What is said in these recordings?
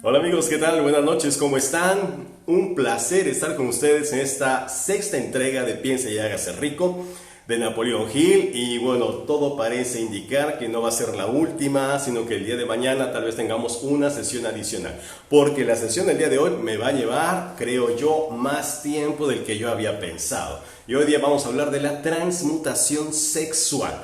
Hola amigos, ¿qué tal? Buenas noches, ¿cómo están? Un placer estar con ustedes en esta sexta entrega de Piensa y hágase rico de Napoleón Hill. Y bueno, todo parece indicar que no va a ser la última, sino que el día de mañana tal vez tengamos una sesión adicional. Porque la sesión del día de hoy me va a llevar, creo yo, más tiempo del que yo había pensado. Y hoy día vamos a hablar de la transmutación sexual.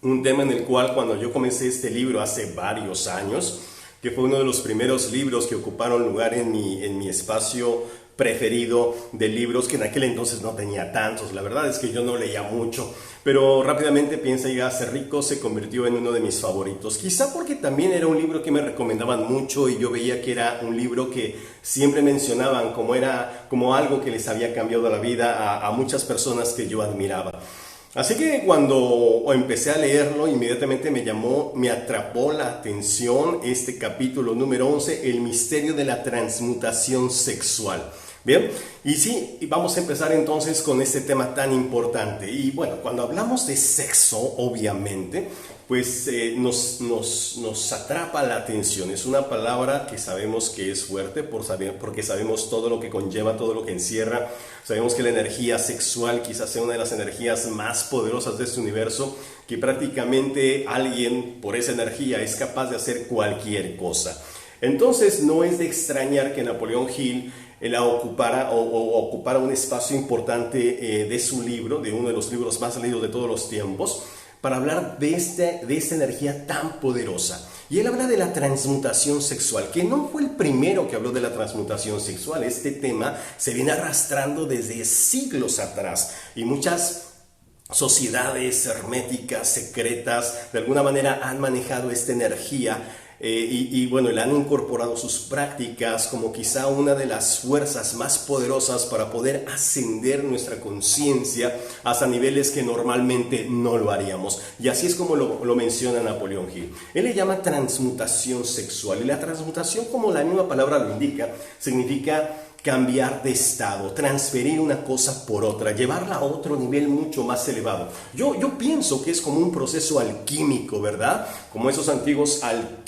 Un tema en el cual cuando yo comencé este libro hace varios años, que fue uno de los primeros libros que ocuparon lugar en mi espacio preferido de libros, que en aquel entonces no tenía tantos. La verdad es que yo no leía mucho, pero rápidamente Piensa y hágase rico se convirtió en uno de mis favoritos. Quizá porque también era un libro que me recomendaban mucho y yo veía que era un libro que siempre mencionaban como algo que les había cambiado la vida a muchas personas que yo admiraba. Así que cuando empecé a leerlo, inmediatamente me atrapó la atención este capítulo número 11, el misterio de la transmutación sexual. Bien, y sí, vamos a empezar entonces con este tema tan importante. Y bueno, cuando hablamos de sexo, obviamente, pues nos atrapa la atención. Es una palabra que sabemos que es fuerte porque sabemos todo lo que conlleva, todo lo que encierra. Sabemos que la energía sexual quizás sea una de las energías más poderosas de este universo, que prácticamente alguien por esa energía es capaz de hacer cualquier cosa. Entonces no es de extrañar que Napoleón Hill ocupara un espacio importante de su libro, de uno de los libros más leídos de todos los tiempos, para hablar de esta energía tan poderosa. Y él habla de la transmutación sexual, que no fue el primero que habló de la transmutación sexual. Este tema se viene arrastrando desde siglos atrás y muchas sociedades herméticas, secretas, de alguna manera han manejado esta energía y bueno, le han incorporado sus prácticas como quizá una de las fuerzas más poderosas para poder ascender nuestra conciencia hasta niveles que normalmente no lo haríamos. Y así es como lo menciona Napoleón Hill. Él le llama transmutación sexual, y la transmutación, como la misma palabra lo indica, significa cambiar de estado, transferir una cosa por otra, llevarla a otro nivel mucho más elevado. Yo pienso que es como un proceso alquímico, ¿verdad? Como esos antiguos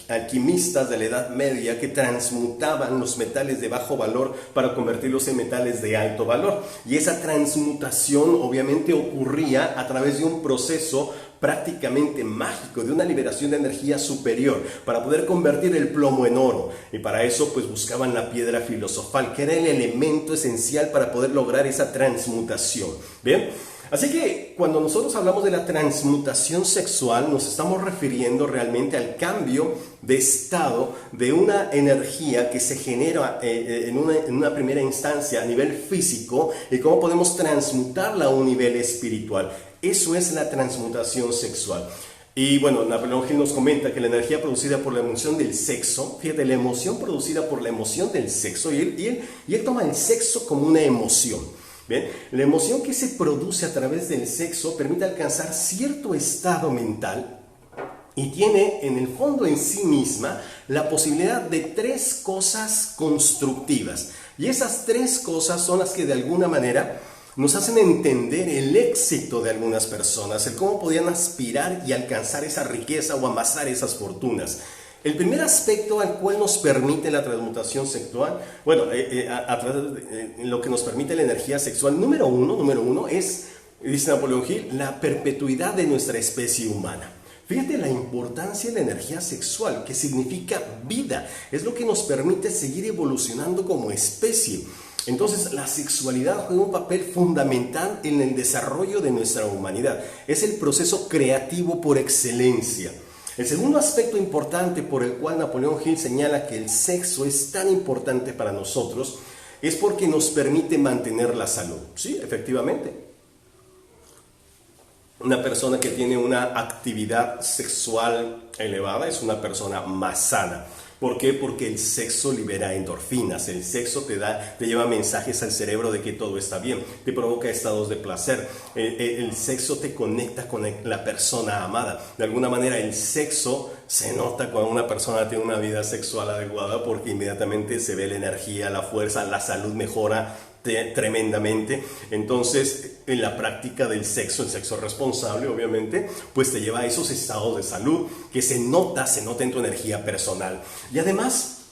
alquimistas de la Edad Media que transmutaban los metales de bajo valor para convertirlos en metales de alto valor. Y esa transmutación obviamente ocurría a través de un proceso prácticamente mágico, de una liberación de energía superior, para poder convertir el plomo en oro. Y para eso pues buscaban la piedra filosofal, que era el elemento esencial para poder lograr esa transmutación. ¿Bien? Así que cuando nosotros hablamos de la transmutación sexual, nos estamos refiriendo realmente al cambio de estado de una energía que se genera en una primera instancia a nivel físico, y cómo podemos transmutarla a un nivel espiritual. Eso es la transmutación sexual. Y bueno, Napoleón Hill nos comenta que la energía producida por la emoción del sexo, fíjate, la emoción producida por la emoción del sexo, y él toma el sexo como una emoción. ¿Bien? La emoción que se produce a través del sexo permite alcanzar cierto estado mental y tiene en el fondo en sí misma la posibilidad de tres cosas constructivas. Y esas tres cosas son las que de alguna manera nos hacen entender el éxito de algunas personas, el cómo podían aspirar y alcanzar esa riqueza o amasar esas fortunas. El primer aspecto al cual nos permite la transmutación sexual, bueno, lo que nos permite la energía sexual, número uno es, dice Napoleón Hill, la perpetuidad de nuestra especie humana. Fíjate la importancia de la energía sexual, que significa vida, es lo que nos permite seguir evolucionando como especie. Entonces, la sexualidad juega un papel fundamental en el desarrollo de nuestra humanidad. Es el proceso creativo por excelencia. El segundo aspecto importante por el cual Napoleón Hill señala que el sexo es tan importante para nosotros es porque nos permite mantener la salud. Sí, efectivamente. Una persona que tiene una actividad sexual elevada es una persona más sana. ¿Por qué? Porque el sexo libera endorfinas, el sexo te lleva mensajes al cerebro de que todo está bien, te provoca estados de placer, el sexo te conecta con la persona amada. De alguna manera el sexo se nota cuando una persona tiene una vida sexual adecuada, porque inmediatamente se ve la energía, la fuerza, la salud mejora tremendamente. Entonces, en la práctica del sexo, el sexo responsable, obviamente, pues te lleva a esos estados de salud que se nota en tu energía personal. Y además,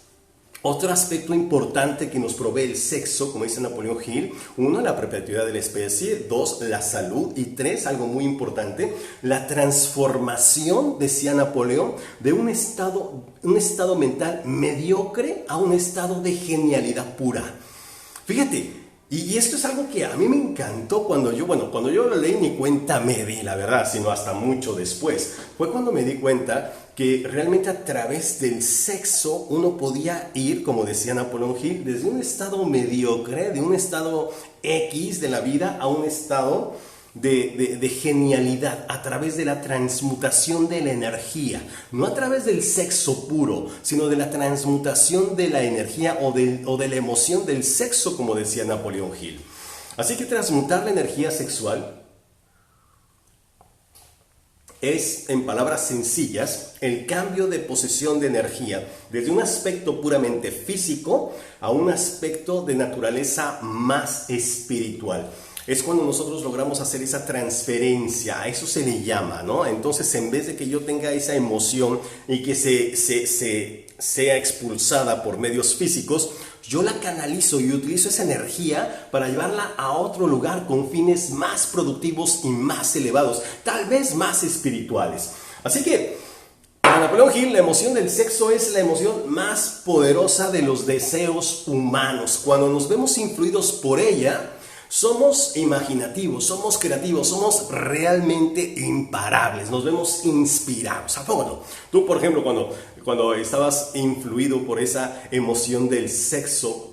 Otro aspecto importante que nos provee el sexo, como dice Napoleón Hill: 1, la perpetuidad de la especie; 2, la salud; y 3, algo muy importante, la transformación, decía Napoleón, de un estado mental mediocre a un estado de genialidad pura. Fíjate, y esto es algo que a mí me encantó cuando yo lo leí, ni cuenta me di, la verdad, sino hasta mucho después. Fue cuando me di cuenta que realmente a través del sexo uno podía ir, como decía Napoleón Hill, desde un estado mediocre, de un estado X de la vida, a un estado de genialidad, a través de la transmutación de la energía, no a través del sexo puro, sino de la transmutación de la energía o de la emoción del sexo, como decía Napoleón Hill. Así que transmutar la energía sexual es, en palabras sencillas, el cambio de posesión de energía desde un aspecto puramente físico a un aspecto de naturaleza más espiritual. Es cuando nosotros logramos hacer esa transferencia, a eso se le llama, ¿no? Entonces, en vez de que yo tenga esa emoción y que sea expulsada por medios físicos, yo la canalizo y utilizo esa energía para llevarla a otro lugar con fines más productivos y más elevados, tal vez más espirituales. Así que, para Napoleón Hill, la emoción del sexo es la emoción más poderosa de los deseos humanos. Cuando nos vemos influidos por ella, somos imaginativos, somos creativos, somos realmente imparables, nos vemos inspirados. ¿A poco no? Tú, por ejemplo, cuando estabas influido por esa emoción del sexo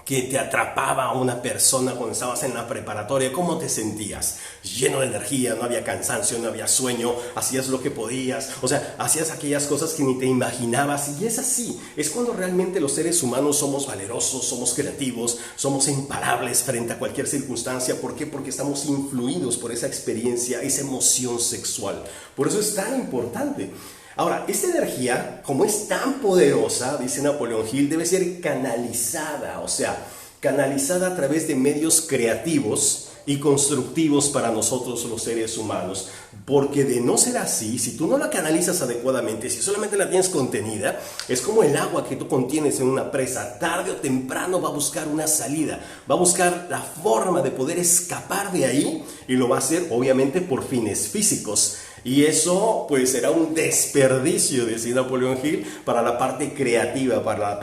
que te atrapaba a una persona cuando estabas en la preparatoria, ¿cómo te sentías? Lleno de energía, no había cansancio, no había sueño, hacías lo que podías, o sea, hacías aquellas cosas que ni te imaginabas. Y es así, es cuando realmente los seres humanos somos valerosos, somos creativos, somos imparables frente a cualquier circunstancia. ¿Por qué? Porque estamos influidos por esa experiencia, esa emoción sexual. Por eso es tan importante. Ahora, esta energía, como es tan poderosa, dice Napoleón Hill, debe ser canalizada, o sea, canalizada a través de medios creativos y constructivos para nosotros los seres humanos. Porque de no ser así, si tú no la canalizas adecuadamente, si solamente la tienes contenida, es como el agua que tú contienes en una presa. Tarde o temprano va a buscar una salida, va a buscar la forma de poder escapar de ahí, y lo va a hacer obviamente por fines físicos. Y eso pues será un desperdicio, decía Napoleón Hill, para la parte creativa, para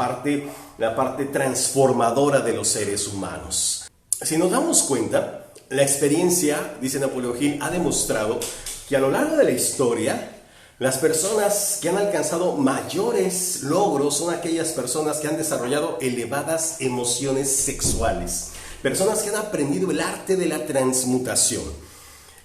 la parte transformadora de los seres humanos. Si nos damos cuenta, la experiencia, dice Napoleón Hill, ha demostrado que a lo largo de la historia, las personas que han alcanzado mayores logros son aquellas personas que han desarrollado elevadas emociones sexuales, personas que han aprendido el arte de la transmutación.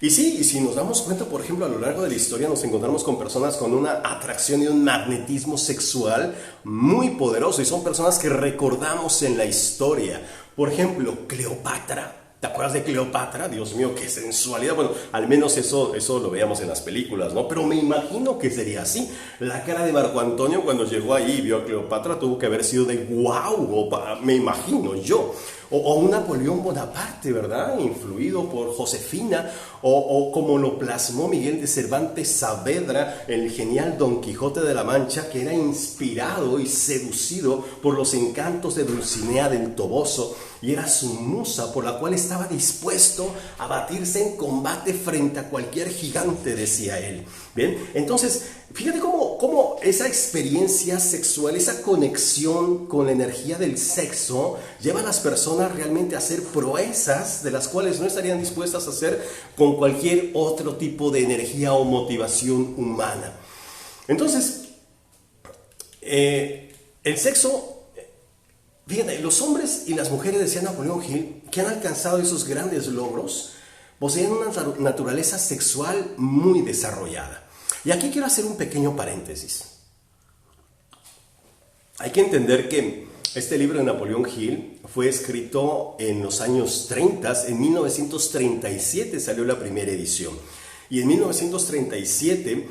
Y sí, y si nos damos cuenta, por ejemplo, a lo largo de la historia nos encontramos con personas con una atracción y un magnetismo sexual muy poderoso, y son personas que recordamos en la historia. Por ejemplo, Cleopatra. ¿Te acuerdas de Cleopatra? Dios mío, qué sensualidad. Bueno, al menos eso lo veíamos en las películas, ¿no? Pero me imagino que sería así. La cara de Marco Antonio cuando llegó ahí y vio a Cleopatra tuvo que haber sido de wow, me imagino yo. O un Napoleón Bonaparte, ¿verdad? Influido por Josefina, o como lo plasmó Miguel de Cervantes Saavedra, el genial Don Quijote de la Mancha, que era inspirado y seducido por los encantos de Dulcinea del Toboso, y era su musa por la cual estaba dispuesto a batirse en combate frente a cualquier gigante, decía él. Bien, entonces, fíjate cómo esa experiencia sexual, esa conexión con la energía del sexo, lleva a las personas realmente a hacer proezas de las cuales no estarían dispuestas a hacer con cualquier otro tipo de energía o motivación humana. Entonces, el sexo, fíjate, los hombres y las mujeres, decía Napoleón Hill, que han alcanzado esos grandes logros, poseen una naturaleza sexual muy desarrollada. Y aquí quiero hacer un pequeño paréntesis. Hay que entender que este libro de Napoleón Hill fue escrito en los años 30, en 1937 salió la primera edición. Y en 1937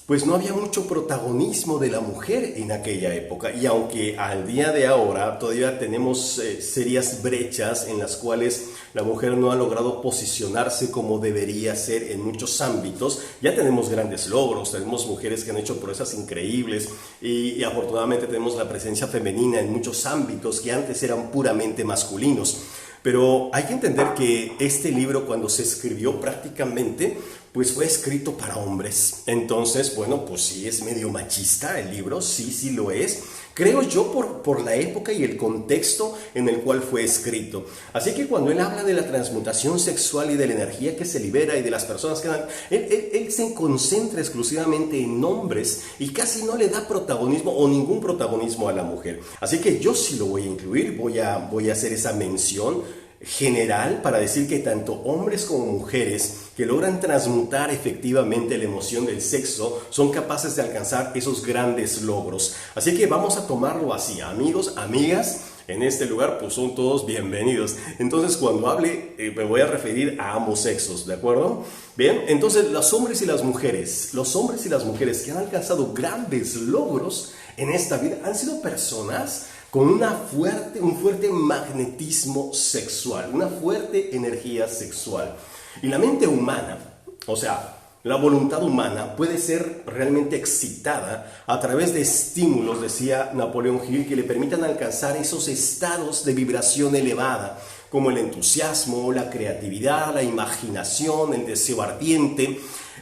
pues no había mucho protagonismo de la mujer en aquella época. Y aunque al día de ahora todavía tenemos serias brechas en las cuales la mujer no ha logrado posicionarse como debería ser en muchos ámbitos, ya tenemos grandes logros, tenemos mujeres que han hecho proezas increíbles y afortunadamente tenemos la presencia femenina en muchos ámbitos que antes eran puramente masculinos. Pero hay que entender que este libro, cuando se escribió prácticamente, pues fue escrito para hombres. Entonces, bueno, pues sí es medio machista el libro, sí lo es. Creo yo por la época y el contexto en el cual fue escrito. Así que cuando él habla de la transmutación sexual y de la energía que se libera y de las personas que dan, él se concentra exclusivamente en hombres y casi no le da protagonismo o ningún protagonismo a la mujer. Así que yo sí lo voy a incluir, voy a hacer esa mención general para decir que tanto hombres como mujeres que logran transmutar efectivamente la emoción del sexo son capaces de alcanzar esos grandes logros. Así que vamos a tomarlo así, amigos, amigas. En este lugar pues son todos bienvenidos. Entonces cuando hable me voy a referir a ambos sexos, ¿de acuerdo? Bien, entonces los hombres y las mujeres que han alcanzado grandes logros en esta vida han sido personas con un fuerte magnetismo sexual, una fuerte energía sexual. Y la mente humana, o sea, la voluntad humana puede ser realmente excitada a través de estímulos, decía Napoleón Hill, que le permitan alcanzar esos estados de vibración elevada, como el entusiasmo, la creatividad, la imaginación, el deseo ardiente.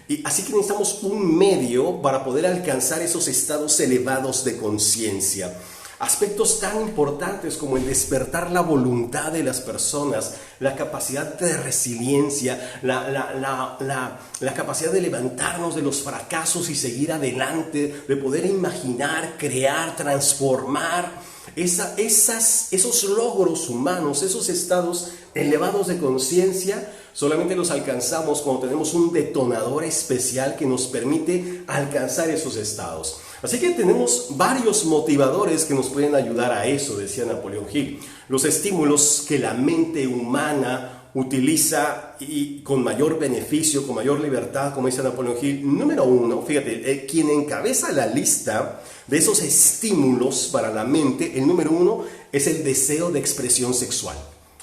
Y así que necesitamos un medio para poder alcanzar esos estados elevados de conciencia. Aspectos tan importantes como el despertar la voluntad de las personas, la capacidad de resiliencia, la capacidad de levantarnos de los fracasos y seguir adelante, de poder imaginar, crear, transformar esos logros humanos, esos estados elevados de conciencia. Solamente los alcanzamos cuando tenemos un detonador especial que nos permite alcanzar esos estados. Así que tenemos varios motivadores que nos pueden ayudar a eso, decía Napoleón Hill. Los estímulos que la mente humana utiliza y con mayor beneficio, con mayor libertad, como dice Napoleón Hill. Número uno, fíjate, quien encabeza la lista de esos estímulos para la mente, el número uno es el deseo de expresión sexual.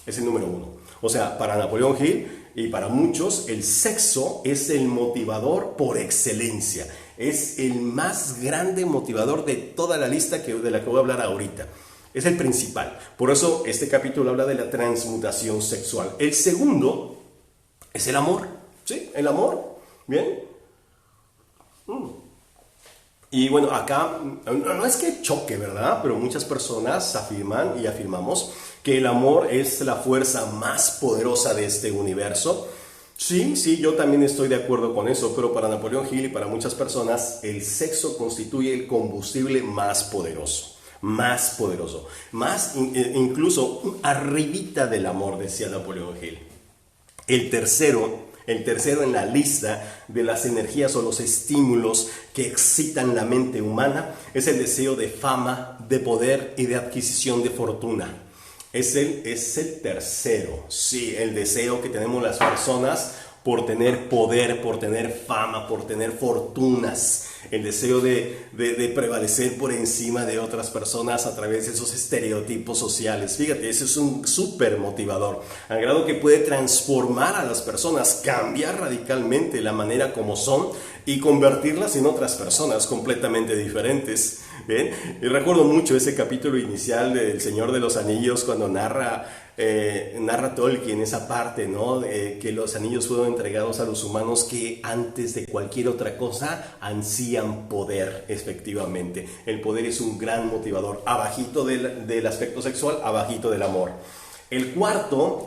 Es el número uno. O sea, para Napoleón Hill y para muchos, el sexo es el motivador por excelencia. Es el más grande motivador de toda la lista de la que voy a hablar ahorita. Es el principal. Por eso este capítulo habla de la transmutación sexual. El segundo es el amor. ¿Sí? El amor. Bien. Y bueno, acá no es que choque, ¿verdad? Pero muchas personas afirman y afirmamos que el amor es la fuerza más poderosa de este universo. Sí, yo también estoy de acuerdo con eso, pero para Napoleón Hill y para muchas personas, el sexo constituye el combustible más poderoso, incluso arribita del amor, decía Napoleón Hill. El tercero en la lista de las energías o los estímulos que excitan la mente humana es el deseo de fama, de poder y de adquisición de fortuna. Es el tercero, sí, el deseo que tenemos las personas por tener poder, por tener fama, por tener fortunas. El deseo de prevalecer por encima de otras personas a través de esos estereotipos sociales. Fíjate, ese es un súper motivador, al grado que puede transformar a las personas, cambiar radicalmente la manera como son y convertirlas en otras personas completamente diferentes. ¿Bien? Y recuerdo mucho ese capítulo inicial del Señor de los Anillos cuando narra Tolkien esa parte, ¿no? Que los anillos fueron entregados a los humanos que antes de cualquier otra cosa ansían poder, efectivamente. El poder es un gran motivador, abajito del aspecto sexual, abajito del amor. El cuarto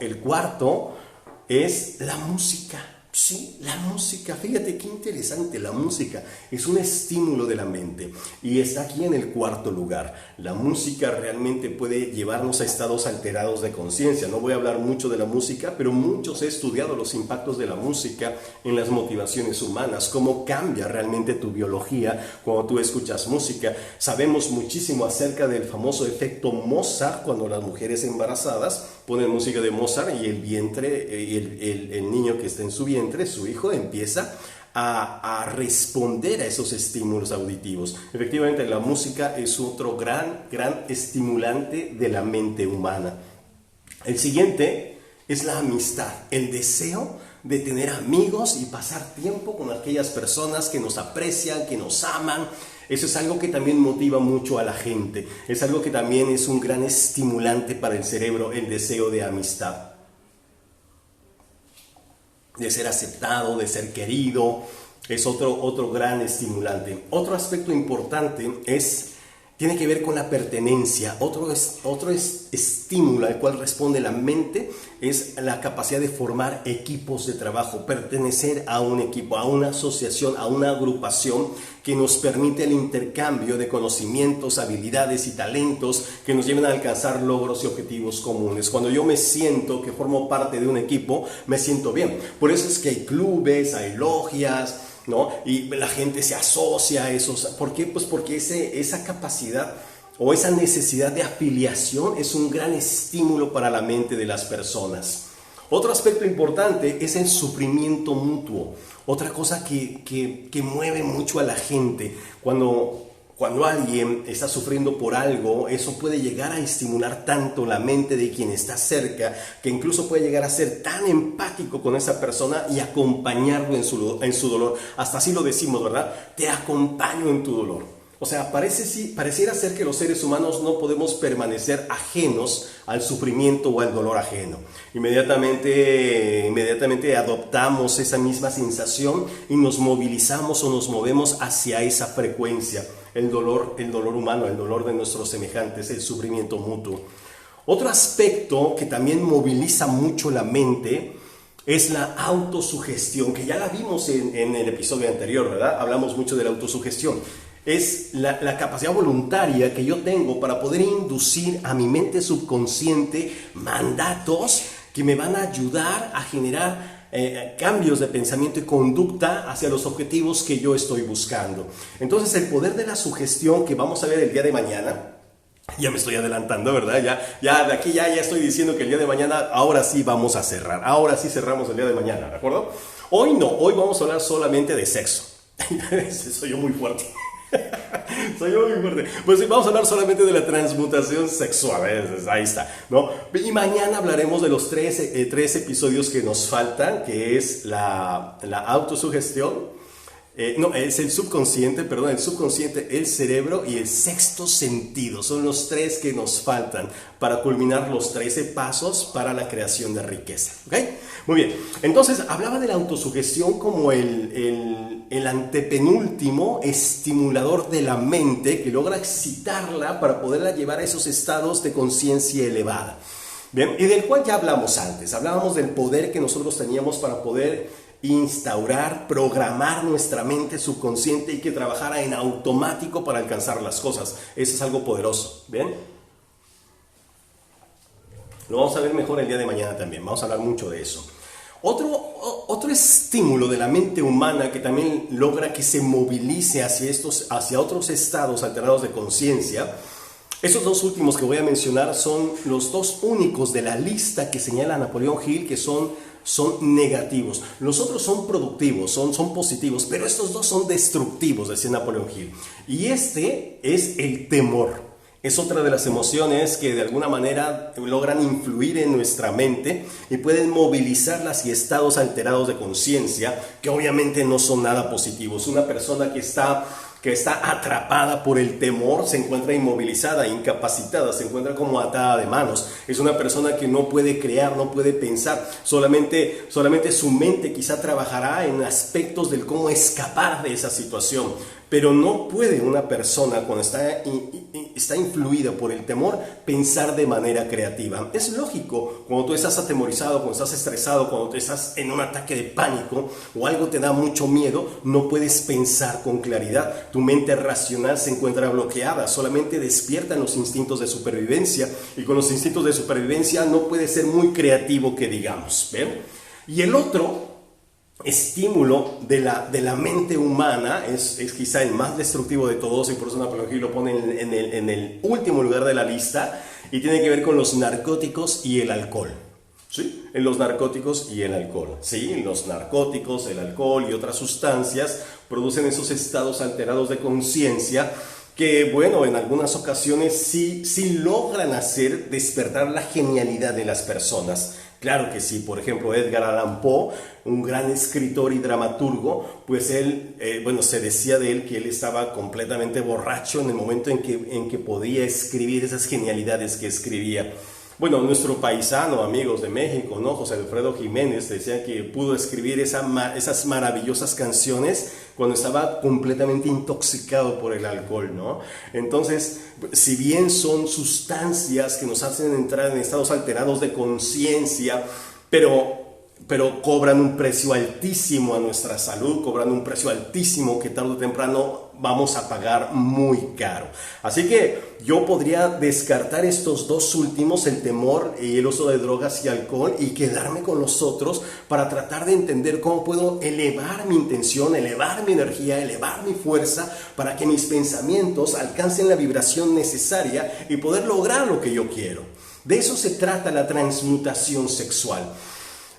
es la música. Sí, la música, fíjate qué interesante, la música es un estímulo de la mente y está aquí en el cuarto lugar. La música realmente puede llevarnos a estados alterados de conciencia. No voy a hablar mucho de la música, pero muchos he estudiado los impactos de la música en las motivaciones humanas, cómo cambia realmente tu biología cuando tú escuchas música. Sabemos muchísimo acerca del famoso efecto Mozart cuando las mujeres embarazadas ponen música de Mozart y el vientre, el niño que está en su vientre, su hijo, empieza a responder a esos estímulos auditivos. Efectivamente, la música es otro gran estimulante de la mente humana. El siguiente es la amistad, el deseo de tener amigos y pasar tiempo con aquellas personas que nos aprecian, que nos aman. Eso es algo que también motiva mucho a la gente. Es algo que también es un gran estimulante para el cerebro, el deseo de amistad. De ser aceptado, de ser querido, es otro gran estimulante. Otro aspecto importante tiene que ver con la pertenencia. Otro estímulo al cual responde la mente es la capacidad de formar equipos de trabajo, pertenecer a un equipo, a una asociación, a una agrupación que nos permite el intercambio de conocimientos, habilidades y talentos que nos lleven a alcanzar logros y objetivos comunes. Cuando yo me siento que formo parte de un equipo, me siento bien. Por eso es que hay clubes, hay logias, ¿no? Y la gente se asocia a esos. ¿Por qué? Pues porque esa capacidad o esa necesidad de afiliación es un gran estímulo para la mente de las personas. Otro aspecto importante es el sufrimiento mutuo. Otra cosa que mueve mucho a la gente. Cuando alguien está sufriendo por algo, eso puede llegar a estimular tanto la mente de quien está cerca, que incluso puede llegar a ser tan empático con esa persona y acompañarlo en su dolor. Hasta así lo decimos, ¿verdad? Te acompaño en tu dolor. O sea, pareciera ser que los seres humanos no podemos permanecer ajenos al sufrimiento o al dolor ajeno. Inmediatamente adoptamos esa misma sensación y nos movilizamos o nos movemos hacia esa frecuencia. El dolor humano, el dolor de nuestros semejantes, el sufrimiento mutuo. Otro aspecto que también moviliza mucho la mente es la autosugestión, que ya la vimos en el episodio anterior, ¿verdad? Hablamos mucho de la autosugestión. Es la capacidad voluntaria que yo tengo para poder inducir a mi mente subconsciente mandatos que me van a ayudar a generar cambios de pensamiento y conducta hacia los objetivos que yo estoy buscando. Entonces, el poder de la sugestión que vamos a ver el día de mañana, ya me estoy adelantando, ¿verdad? Ya de aquí ya estoy diciendo que el día de mañana, ahora sí vamos a cerrar. Ahora sí cerramos el día de mañana, ¿de acuerdo? Hoy no, hoy vamos a hablar solamente de sexo. Soy yo muy fuerte. Soy yo muy fuerte. Pues sí, vamos a hablar solamente de la transmutación sexual. Ahí está, ¿no? Y mañana hablaremos de los tres episodios que nos faltan, que es la autosugestión. Es el subconsciente, el cerebro y el sexto sentido. Son los tres que nos faltan para culminar los 13 pasos para la creación de riqueza. ¿Ok? Muy bien. Entonces, hablaba de la autosugestión como el antepenúltimo estimulador de la mente que logra excitarla para poderla llevar a esos estados de conciencia elevada. Bien, y del cual ya hablamos antes. Hablábamos del poder que nosotros teníamos para poder instaurar, programar nuestra mente subconsciente y que trabajara en automático para alcanzar las cosas. Eso es algo poderoso, ¿bien? Lo vamos a ver mejor el día de mañana también, vamos a hablar mucho de eso. Otro estímulo de la mente humana que también logra que se movilice hacia otros estados alterados de conciencia. Esos dos últimos que voy a mencionar son los dos únicos de la lista que señala Napoleón Hill que son negativos. Los otros son productivos, son positivos, pero estos dos son destructivos, decía Napoleón Hill. Y este es el temor. Es otra de las emociones que de alguna manera logran influir en nuestra mente y pueden movilizarla hacia estados alterados de conciencia que obviamente no son nada positivos. Una persona que está atrapada por el temor se encuentra inmovilizada, incapacitada, se encuentra como atada de manos. Es una persona que no puede crear, no puede pensar. Solamente su mente quizá trabajará en aspectos del cómo escapar de esa situación. Pero no puede una persona cuando está influida por el temor pensar de manera creativa. Es lógico, cuando tú estás atemorizado, cuando estás estresado, cuando tú estás en un ataque de pánico o algo te da mucho miedo, no puedes pensar con claridad. Tu mente racional se encuentra bloqueada, solamente despiertan los instintos de supervivencia y con los instintos de supervivencia no puedes ser muy creativo que digamos. ¿Ven? Y el otro estímulo de la mente humana es quizá el más destructivo de todos y por eso Napoleón Hill lo pone en el último lugar de la lista y tiene que ver con los narcóticos y el alcohol. Sí, en los narcóticos y el alcohol. Sí, los narcóticos, el alcohol y otras sustancias producen esos estados alterados de conciencia que, bueno, en algunas ocasiones sí logran hacer despertar la genialidad de las personas. Claro que sí, por ejemplo, Edgar Allan Poe, un gran escritor y dramaturgo, pues él, se decía de él que él estaba completamente borracho en el momento en que podía escribir esas genialidades que escribía. Bueno, nuestro paisano, amigos de México, ¿no? José Alfredo Jiménez, decía que pudo escribir esas maravillosas canciones cuando estaba completamente intoxicado por el alcohol, ¿no? Entonces, si bien son sustancias que nos hacen entrar en estados alterados de conciencia, pero cobran un precio altísimo a nuestra salud, cobran un precio altísimo que tarde o temprano vamos a pagar muy caro. Así que yo podría descartar estos dos últimos, el temor y el uso de drogas y alcohol, y quedarme con los otros para tratar de entender cómo puedo elevar mi intención, elevar mi energía, elevar mi fuerza para que mis pensamientos alcancen la vibración necesaria y poder lograr lo que yo quiero. De eso se trata la transmutación sexual.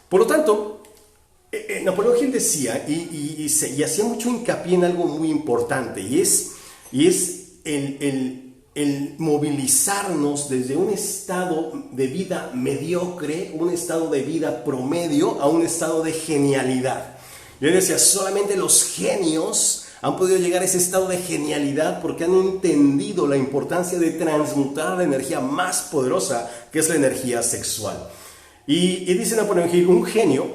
Por lo tanto, Napoleón Hill decía y hacía mucho hincapié en algo muy importante, y es el movilizarnos desde un estado de vida mediocre, un estado de vida promedio, a un estado de genialidad. Yo decía, solamente los genios han podido llegar a ese estado de genialidad porque han entendido la importancia de transmutar la energía más poderosa, que es la energía sexual. Y dice Napoleón Hill, un genio,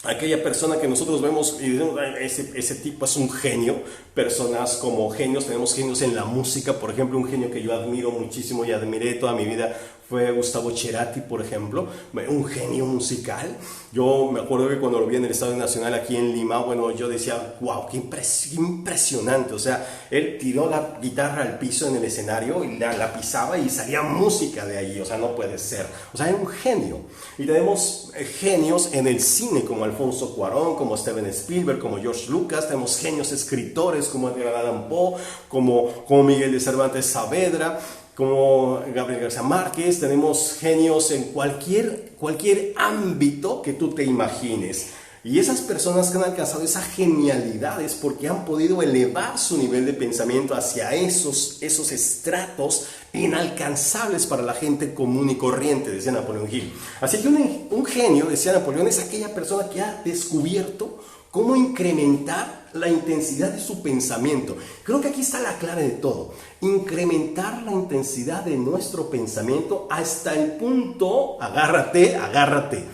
aquella persona que nosotros vemos y decimos, ese tipo es un genio. Personas como genios, tenemos genios en la música, por ejemplo, un genio que yo admiro muchísimo y admiré toda mi vida fue Gustavo Cerati, por ejemplo, un genio musical. Yo me acuerdo que cuando lo vi en el Estadio Nacional aquí en Lima, bueno, yo decía, wow, qué impresionante. O sea, él tiró la guitarra al piso en el escenario y la pisaba y salía música de ahí. O sea, no puede ser. O sea, era un genio. Y tenemos genios en el cine como Alfonso Cuarón, como Steven Spielberg, como George Lucas. Tenemos genios escritores como Edgar Allan Poe, como Miguel de Cervantes Saavedra, como Gabriel García Márquez. Tenemos genios en cualquier ámbito que tú te imagines. Y esas personas que han alcanzado esa genialidad es porque han podido elevar su nivel de pensamiento hacia esos estratos inalcanzables para la gente común y corriente, decía Napoleón Hill. Así que un genio, decía Napoleón, es aquella persona que ha descubierto cómo incrementar la intensidad de su pensamiento. Creo que aquí está la clave de todo. Incrementar la intensidad de nuestro pensamiento hasta el punto, agárrate,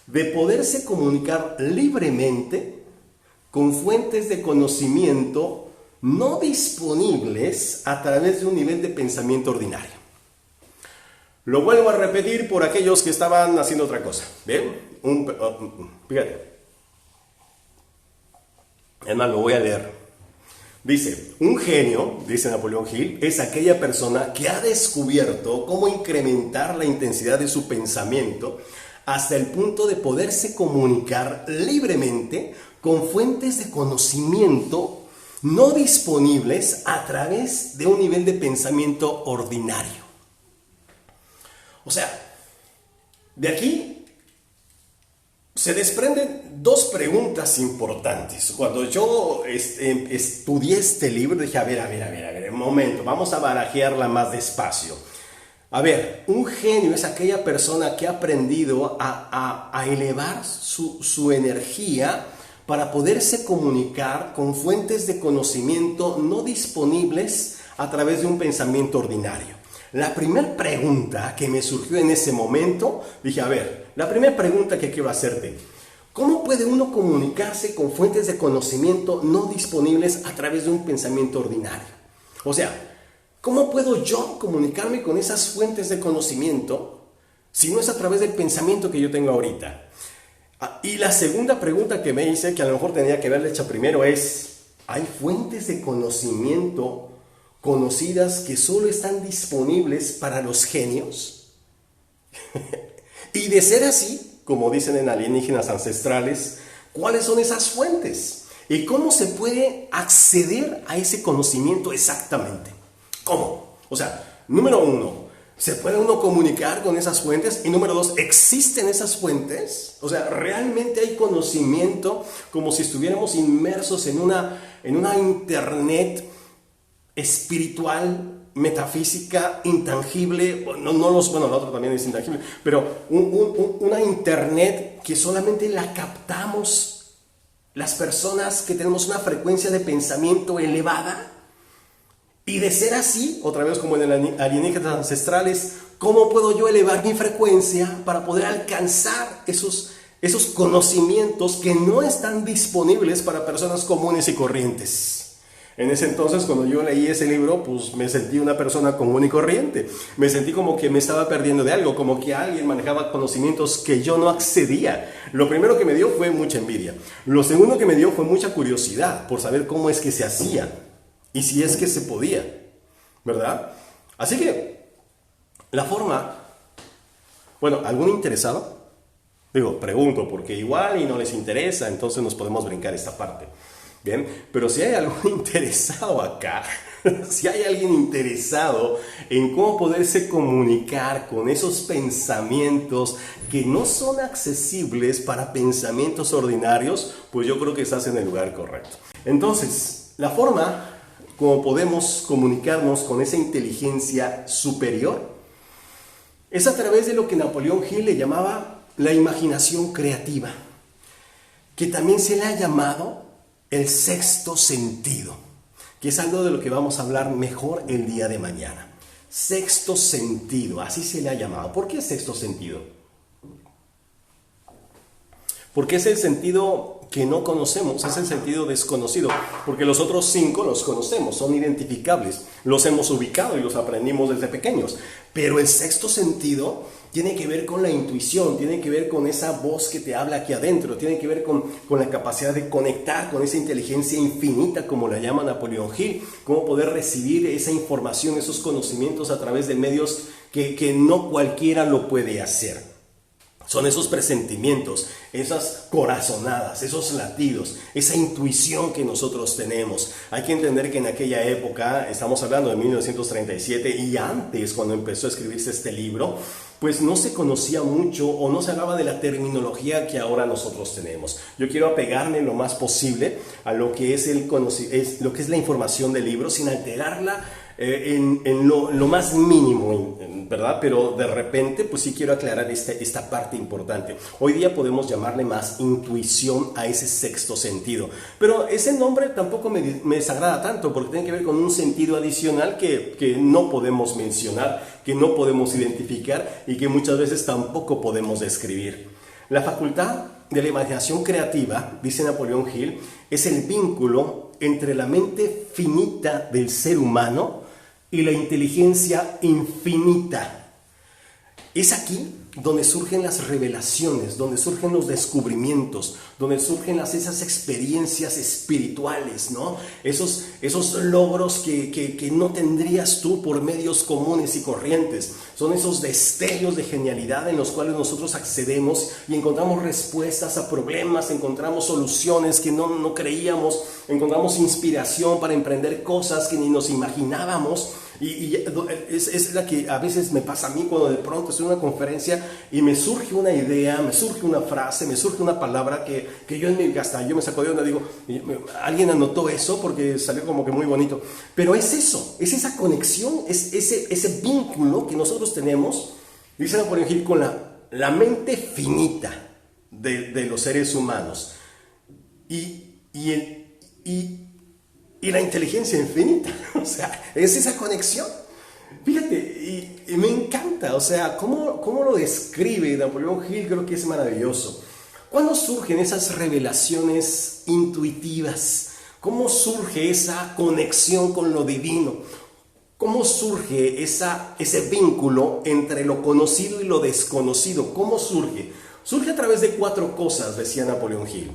de poderse comunicar libremente con fuentes de conocimiento no disponibles a través de un nivel de pensamiento ordinario. Lo vuelvo a repetir por aquellos que estaban haciendo otra cosa. ¿Bien? Fíjate. Además, lo voy a leer. Dice, un genio, dice Napoleón Hill, es aquella persona que ha descubierto cómo incrementar la intensidad de su pensamiento hasta el punto de poderse comunicar libremente con fuentes de conocimiento no disponibles a través de un nivel de pensamiento ordinario. O sea, de aquí se desprenden dos preguntas importantes. Cuando yo estudié este libro, dije, a ver, un momento, vamos a barajearla más despacio. A ver, un genio es aquella persona que ha aprendido a elevar su energía para poderse comunicar con fuentes de conocimiento no disponibles a través de un pensamiento ordinario. La primera pregunta que me surgió en ese momento, dije, a ver, la primera pregunta que quiero hacerte, ¿cómo puede uno comunicarse con fuentes de conocimiento no disponibles a través de un pensamiento ordinario? O sea, ¿cómo puedo yo comunicarme con esas fuentes de conocimiento si no es a través del pensamiento que yo tengo ahorita? Y la segunda pregunta que me hice, que a lo mejor tenía que haberle hecho primero, es, ¿hay fuentes de conocimiento conocidas que solo están disponibles para los genios? Y de ser así, como dicen en Alienígenas Ancestrales, ¿cuáles son esas fuentes? ¿Y cómo se puede acceder a ese conocimiento exactamente? ¿Cómo? O sea, número uno, ¿Se puede uno comunicar con esas fuentes? Y número dos, ¿existen esas fuentes? O sea, ¿realmente hay conocimiento como si estuviéramos inmersos en una internet espiritual, metafísica, intangible? Bueno, la otra también es intangible, pero una internet que solamente la captamos las personas que tenemos una frecuencia de pensamiento elevada. Y de ser así, otra vez como en el alienígenas ancestrales, ¿cómo puedo yo elevar mi frecuencia para poder alcanzar esos conocimientos que no están disponibles para personas comunes y corrientes? En ese entonces, cuando yo leí ese libro, pues me sentí una persona común y corriente. Me sentí como que me estaba perdiendo de algo, como que alguien manejaba conocimientos que yo no accedía. Lo primero que me dio fue mucha envidia. Lo segundo que me dio fue mucha curiosidad por saber cómo es que se hacía. Y si es que se podía, ¿verdad? Así que, la forma, bueno, ¿algún interesado? Digo, pregunto, porque igual y no les interesa, entonces nos podemos brincar esta parte. Bien, pero si hay algún interesado acá, si hay alguien interesado en cómo poderse comunicar con esos pensamientos que no son accesibles para pensamientos ordinarios, pues yo creo que estás en el lugar correcto. Entonces, la forma como podemos comunicarnos con esa inteligencia superior es a través de lo que Napoleón Hill le llamaba la imaginación creativa, que también se le ha llamado el sexto sentido, que es algo de lo que vamos a hablar mejor el día de mañana. Sexto sentido, así se le ha llamado. ¿Por qué sexto sentido? Porque es el sentido que no conocemos, es el sentido desconocido, porque los otros 5 los conocemos, son identificables, los hemos ubicado y los aprendimos desde pequeños, pero el sexto sentido tiene que ver con la intuición, tiene que ver con esa voz que te habla aquí adentro, tiene que ver con la capacidad de conectar con esa inteligencia infinita, como la llama Napoleón Hill, cómo poder recibir esa información, esos conocimientos a través de medios que no cualquiera lo puede hacer. Son esos presentimientos, esas corazonadas, esos latidos, esa intuición que nosotros tenemos. Hay que entender que en aquella época, estamos hablando de 1937 y antes, cuando empezó a escribirse este libro, pues no se conocía mucho o no se hablaba de la terminología que ahora nosotros tenemos. Yo quiero apegarme lo más posible a lo que es lo que es la información del libro sin alterarla en lo más mínimo, ¿verdad? Pero de repente, pues sí quiero aclarar esta parte importante. Hoy día podemos llamarle más intuición a ese sexto sentido. Pero ese nombre tampoco me desagrada tanto, porque tiene que ver con un sentido adicional que no podemos mencionar, que no podemos identificar y que muchas veces tampoco podemos describir. La facultad de la imaginación creativa, dice Napoleón Hill, es el vínculo entre la mente finita del ser humano y la inteligencia infinita. Es aquí donde surgen las revelaciones, donde surgen los descubrimientos, donde surgen esas experiencias espirituales, ¿no? Esos logros que no tendrías tú por medios comunes y corrientes. Son esos destellos de genialidad en los cuales nosotros accedemos y encontramos respuestas a problemas, encontramos soluciones que no creíamos, encontramos inspiración para emprender cosas que ni nos imaginábamos. Y es la que a veces me pasa a mí cuando de pronto estoy en una conferencia y me surge una idea, me surge una frase, me surge una palabra que yo yo me saco de onda, digo, alguien anotó eso porque salió como que muy bonito. Pero es eso, es esa conexión, es ese vínculo que nosotros tenemos, dice Napoleón Hill, con la mente finita de los seres humanos y la inteligencia infinita. O sea, es esa conexión. Fíjate, y me encanta, o sea, cómo lo describe Napoleón Hill, creo que es maravilloso. ¿Cuándo surgen esas revelaciones intuitivas? ¿Cómo surge esa conexión con lo divino? ¿Cómo surge ese vínculo entre lo conocido y lo desconocido? ¿Cómo surge? Surge a través de 4 cosas, decía Napoleón Hill.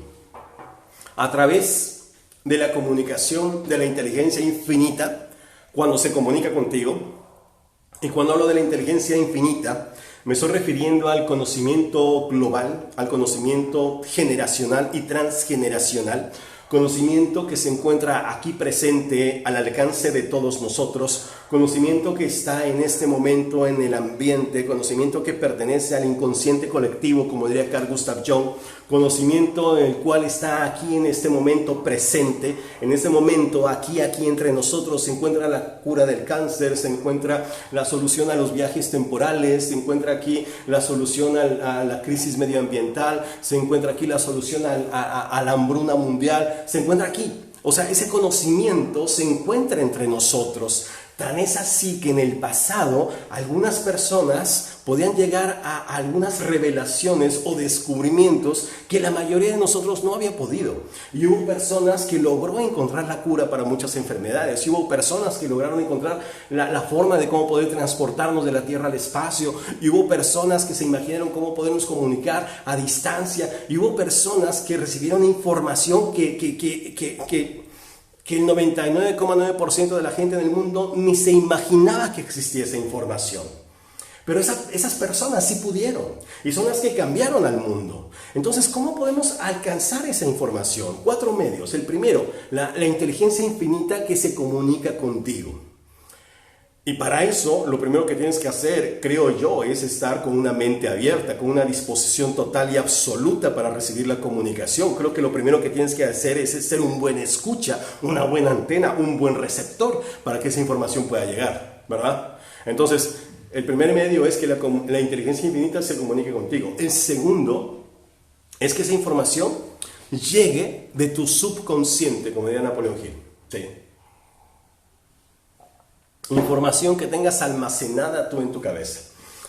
A través de la comunicación de la inteligencia infinita, cuando se comunica contigo. Y cuando hablo de la inteligencia infinita, me estoy refiriendo al conocimiento global, al conocimiento generacional y transgeneracional, conocimiento que se encuentra aquí presente al alcance de todos nosotros, conocimiento que está en este momento en el ambiente, conocimiento que pertenece al inconsciente colectivo, como diría Carl Gustav Jung, conocimiento en el cual está aquí en este momento presente, en este momento aquí entre nosotros se encuentra la cura del cáncer, se encuentra la solución a los viajes temporales, se encuentra aquí la solución a la crisis medioambiental, se encuentra aquí la solución a la hambruna mundial, se encuentra aquí. O sea, ese conocimiento se encuentra entre nosotros. Tan es así que en el pasado algunas personas podían llegar a algunas revelaciones o descubrimientos que la mayoría de nosotros no había podido. Y hubo personas que logró encontrar la cura para muchas enfermedades. Y hubo personas que lograron encontrar la forma de cómo poder transportarnos de la Tierra al espacio. Y hubo personas que se imaginaron cómo podernos comunicar a distancia. Y hubo personas que recibieron información que el 99,9% de la gente en el mundo ni se imaginaba que existía esa información. Pero esas personas sí pudieron y son las que cambiaron al mundo. Entonces, ¿cómo podemos alcanzar esa información? 4 medios. El primero, la inteligencia infinita que se comunica contigo. Y para eso, lo primero que tienes que hacer, creo yo, es estar con una mente abierta, con una disposición total y absoluta para recibir la comunicación. Creo que lo primero que tienes que hacer es ser un buen escucha, una buena antena, un buen receptor para que esa información pueda llegar, ¿verdad? Entonces, el primer medio es que la inteligencia infinita se comunique contigo. El segundo es que esa información llegue de tu subconsciente, como diría Napoleón Hill. Sí. Información que tengas almacenada tú en tu cabeza.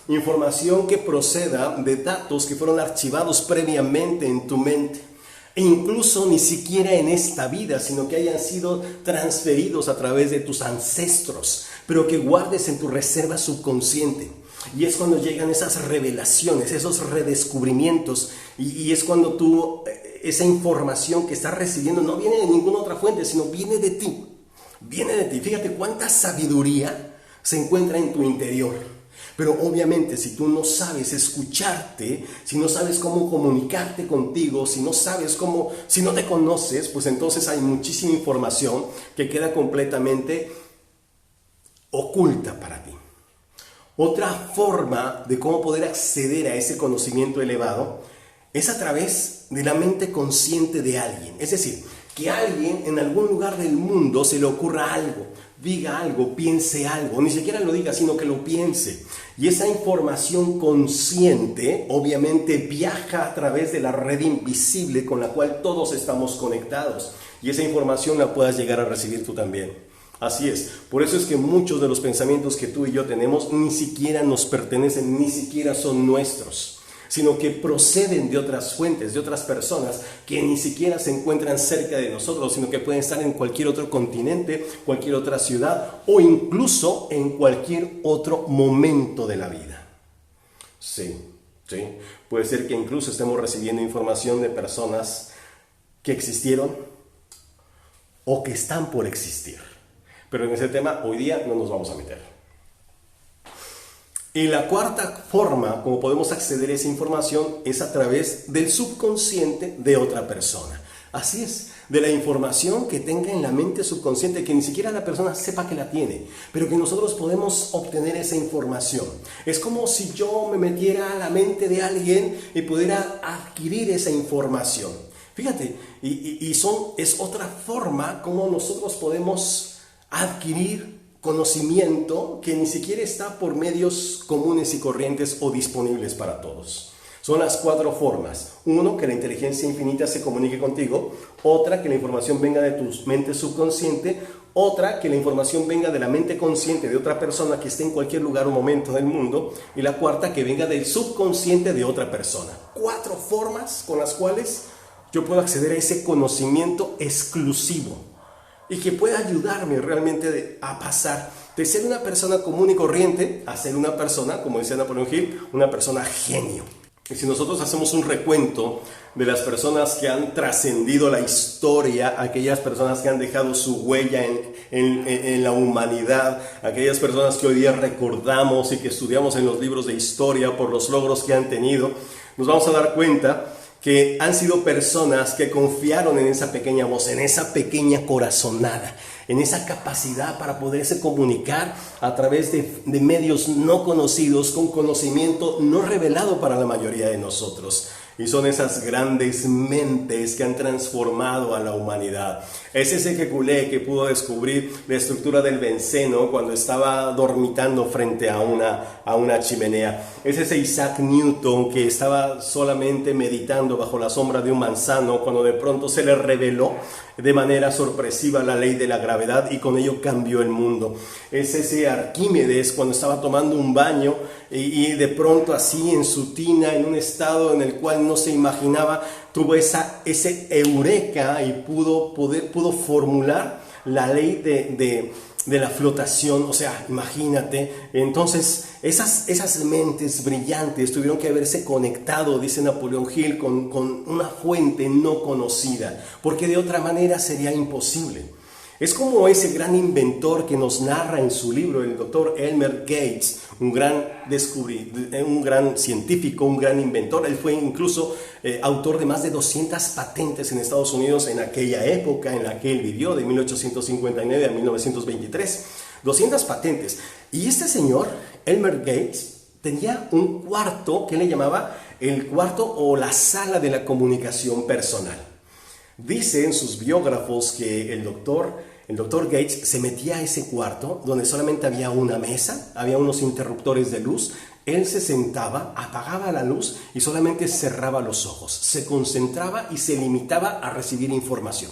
Información que proceda de datos que fueron archivados previamente en tu mente. E incluso ni siquiera en esta vida, sino que hayan sido transferidos a través de tus ancestros, pero que guardes en tu reserva subconsciente. Y es cuando llegan esas revelaciones, esos redescubrimientos, y es cuando tú, esa información que estás recibiendo no viene de ninguna otra fuente, sino viene de ti. Viene de ti. Fíjate cuánta sabiduría se encuentra en tu interior. Pero obviamente si tú no sabes escucharte, si no sabes cómo comunicarte contigo, si no te conoces, pues entonces hay muchísima información que queda completamente oculta para ti. Otra forma de cómo poder acceder a ese conocimiento elevado es a través de la mente consciente de alguien. Es decir, que alguien en algún lugar del mundo se le ocurra algo, diga algo, piense algo, ni siquiera lo diga, sino que lo piense. Y esa información consciente obviamente viaja a través de la red invisible con la cual todos estamos conectados. Y esa información la puedas llegar a recibir tú también. Así es. Por eso es que muchos de los pensamientos que tú y yo tenemos ni siquiera nos pertenecen, ni siquiera son nuestros, sino que proceden de otras fuentes, de otras personas que ni siquiera se encuentran cerca de nosotros, sino que pueden estar en cualquier otro continente, cualquier otra ciudad o incluso en cualquier otro momento de la vida. Sí. Puede ser que incluso estemos recibiendo información de personas que existieron o que están por existir. Pero en ese tema hoy día no nos vamos a meter. Y la cuarta forma como podemos acceder a esa información es a través del subconsciente de otra persona. Así es, de la información que tenga en la mente subconsciente, que ni siquiera la persona sepa que la tiene, pero que nosotros podemos obtener esa información. Es como si yo me metiera a la mente de alguien y pudiera adquirir esa información. Fíjate, es otra forma como nosotros podemos adquirir conocimiento que ni siquiera está por medios comunes y corrientes o disponibles para todos. Son las 4 formas. 1, que la inteligencia infinita se comunique contigo. Otra, que la información venga de tu mente subconsciente. Otra, que la información venga de la mente consciente de otra persona que esté en cualquier lugar o momento del mundo. Y la cuarta, que venga del subconsciente de otra persona. 4 formas con las cuales yo puedo acceder a ese conocimiento exclusivo y que pueda ayudarme realmente a pasar de ser una persona común y corriente a ser una persona, como decía Napoleón Hill, una persona genio. Y si nosotros hacemos un recuento de las personas que han trascendido la historia, aquellas personas que han dejado su huella en la humanidad, aquellas personas que hoy día recordamos y que estudiamos en los libros de historia por los logros que han tenido, nos vamos a dar cuenta que han sido personas que confiaron en esa pequeña voz, en esa pequeña corazonada, en esa capacidad para poderse comunicar a través de medios no conocidos, con conocimiento no revelado para la mayoría de nosotros. Y son esas grandes mentes que han transformado a la humanidad. Es ese Kekulé que pudo descubrir la estructura del benceno cuando estaba dormitando frente a una chimenea. Es ese Isaac Newton que estaba solamente meditando bajo la sombra de un manzano cuando de pronto se le reveló de manera sorpresiva la ley de la gravedad y con ello cambió el mundo. Es ese Arquímedes cuando estaba tomando un baño y de pronto así en su tina, en un estado en el cual no se imaginaba, tuvo ese eureka y pudo formular la ley de la flotación. O sea, imagínate. Entonces esas mentes brillantes tuvieron que haberse conectado, dice Napoleón Hill, con una fuente no conocida, porque de otra manera sería imposible. Es como ese gran inventor que nos narra en su libro, el doctor Elmer Gates, un gran científico, un gran inventor. Él fue incluso autor de más de 200 patentes en Estados Unidos en aquella época en la que él vivió, de 1859 a 1923. 200 patentes. Y este señor, Elmer Gates, tenía un cuarto que le llamaba el cuarto o la sala de la comunicación personal. Dice en sus biógrafos que el doctor Gates se metía a ese cuarto donde solamente había una mesa, había unos interruptores de luz. Él se sentaba, apagaba la luz y solamente cerraba los ojos. Se concentraba y se limitaba a recibir información.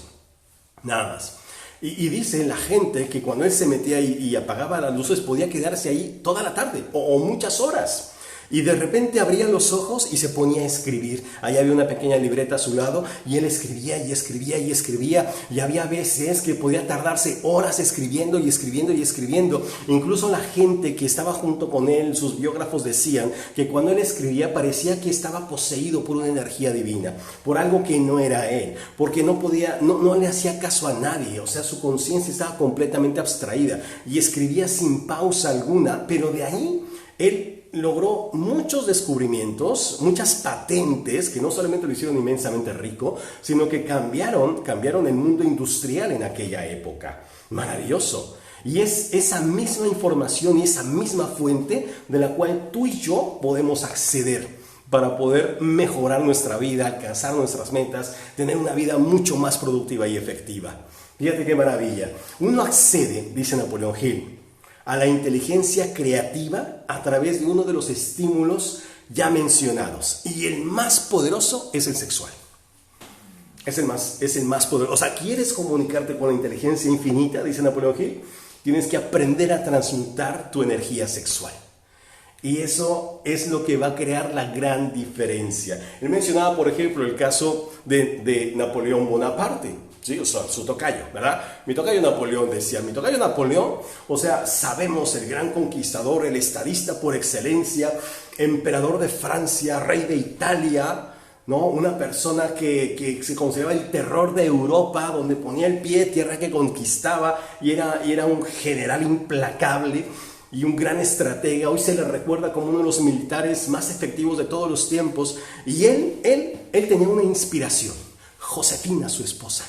Nada más. Y dice la gente que cuando él se metía y apagaba las luces podía quedarse ahí toda la tarde o muchas horas. Y de repente abría los ojos y se ponía a escribir. Ahí había una pequeña libreta a su lado y él escribía y escribía y escribía. Y había veces que podía tardarse horas escribiendo y escribiendo y escribiendo. Incluso la gente que estaba junto con él, sus biógrafos decían que cuando él escribía parecía que estaba poseído por una energía divina, por algo que no era él, porque no le hacía caso a nadie. O sea, su conciencia estaba completamente abstraída y escribía sin pausa alguna, pero de ahí él logró muchos descubrimientos, muchas patentes que no solamente lo hicieron inmensamente rico, sino que cambiaron el mundo industrial en aquella época. Maravilloso. Y es esa misma información y esa misma fuente de la cual tú y yo podemos acceder para poder mejorar nuestra vida, alcanzar nuestras metas, tener una vida mucho más productiva y efectiva. Fíjate qué maravilla. Uno accede, dice Napoleón Hill, a la inteligencia creativa a través de uno de los estímulos ya mencionados. Y el más poderoso es el sexual. Es el más poderoso. O sea, ¿quieres comunicarte con la inteligencia infinita? Dice Napoleón Hill. Tienes que aprender a transmutar tu energía sexual. Y eso es lo que va a crear la gran diferencia. Él mencionaba, por ejemplo, el caso de Napoleón Bonaparte. Sí, o sea, su tocayo, ¿verdad? Mi tocayo Napoleón decía, o sea, sabemos, el gran conquistador, el estadista por excelencia, emperador de Francia, rey de Italia, ¿no? Una persona que se consideraba el terror de Europa, donde ponía el pie, tierra que conquistaba, y era un general implacable y un gran estratega. Hoy se le recuerda como uno de los militares más efectivos de todos los tiempos. Y él tenía una inspiración, Josefina, su esposa.